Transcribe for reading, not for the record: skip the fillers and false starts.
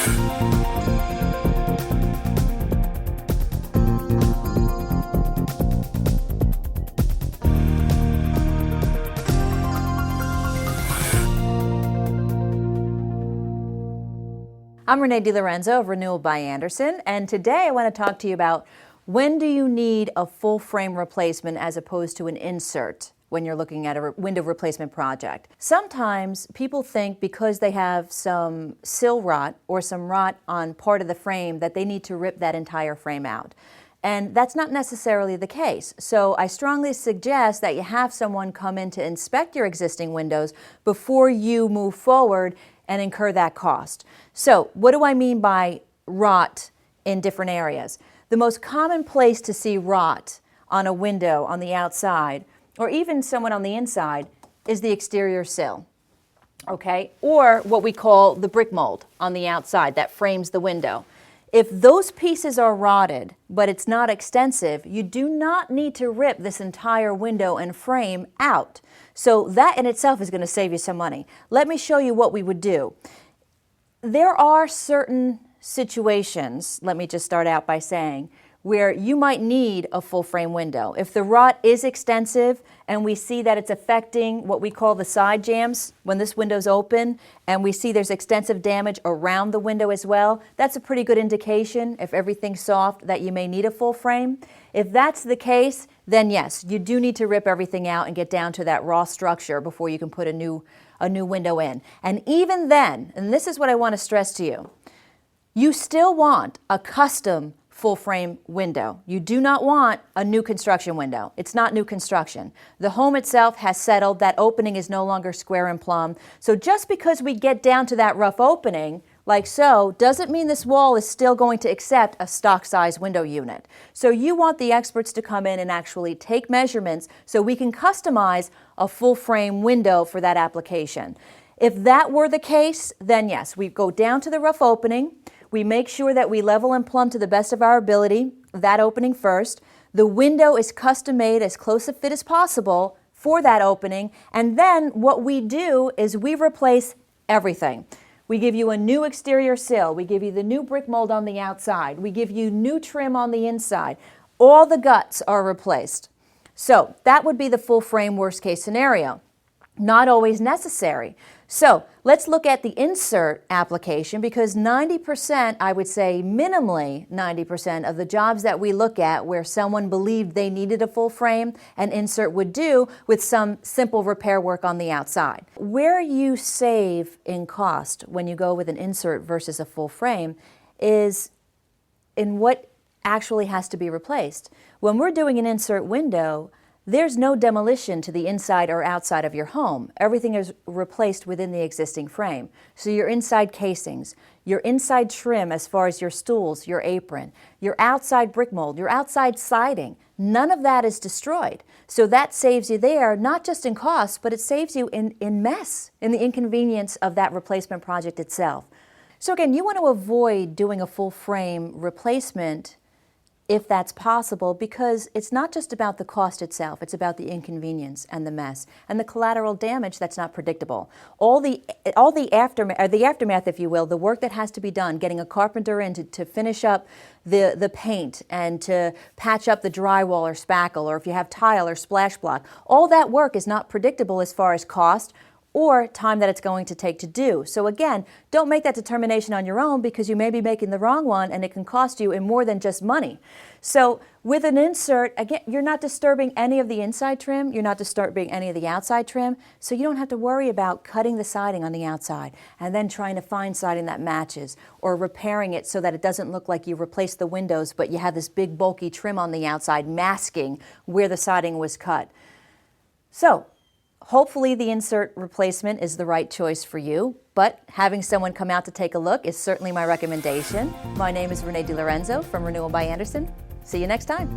I'm Renee DiLorenzo of Renewal by Andersen, and today I want to talk to you about when do you need a full frame replacement as opposed to an insert when you're looking at a window replacement project. Sometimes people think because they have some sill rot or some rot on part of the frame that they need to rip that entire frame out. And that's not necessarily the case. So I strongly suggest that you have someone come in to inspect your existing windows before you move forward and incur that cost. So what do I mean by rot in different areas? The most common place to see rot on a window on the outside, or even someone on the inside, is the exterior sill, okay? Or what we call the brick mold on the outside that frames the window. If those pieces are rotted, but it's not extensive, you do not need to rip this entire window and frame out. So that in itself is going to save you some money. Let me show you what we would do. There are certain situations, let me just start out by saying, where you might need a full frame window. If the rot is extensive and we see that it's affecting what we call the side jambs when this window's open, and we see there's extensive damage around the window as well, that's a pretty good indication, if everything's soft, that you may need a full frame. If that's the case, then yes, you do need to rip everything out and get down to that raw structure before you can put a new window in. And even then, and this is what I want to stress to you, you still want a custom full frame window. You do not want a new construction window. It's not new construction. The home itself has settled. That opening is no longer square and plumb. So just because we get down to that rough opening, like so, doesn't mean this wall is still going to accept a stock size window unit. So you want the experts to come in and actually take measurements so we can customize a full frame window for that application. If that were the case, then yes, we go down to the rough opening. We make sure that we level and plumb to the best of our ability, that opening first. The window is custom made as close a fit as possible for that opening. And then what we do is we replace everything. We give you a new exterior sill. We give you the new brick mold on the outside. We give you new trim on the inside. All the guts are replaced. So that would be the full frame worst case scenario. Not always necessary. So let's look at the insert application, because 90%, I would say minimally 90% of the jobs that we look at where someone believed they needed a full frame, an insert would do with some simple repair work on the outside. Where you save in cost when you go with an insert versus a full frame is in what actually has to be replaced. When we're doing an insert window, there's no demolition to the inside or outside of your home. Everything is replaced within the existing frame. So your inside casings, your inside trim as far as your stools, your apron, your outside brick mold, your outside siding, none of that is destroyed. So that saves you there, not just in cost, but it saves you in mess, in the inconvenience of that replacement project itself. So again, you want to avoid doing a full frame replacement if that's possible, because it's not just about the cost itself, it's about the inconvenience and the mess and the collateral damage that's not predictable. All the aftermath, if you will, the work that has to be done, getting a carpenter in to finish up the paint and to patch up the drywall or spackle, or if you have tile or splash block, all that work is not predictable as far as cost or time that it's going to take to do. So again, don't make that determination on your own, because you may be making the wrong one and it can cost you in more than just money. So with an insert, again, you're not disturbing any of the inside trim, you're not disturbing any of the outside trim, so you don't have to worry about cutting the siding on the outside and then trying to find siding that matches, or repairing it so that it doesn't look like you replaced the windows but you have this big bulky trim on the outside masking where the siding was cut. So hopefully the insert replacement is the right choice for you, but having someone come out to take a look is certainly my recommendation. My name is Renee DiLorenzo from Renewal by Andersen. See you next time.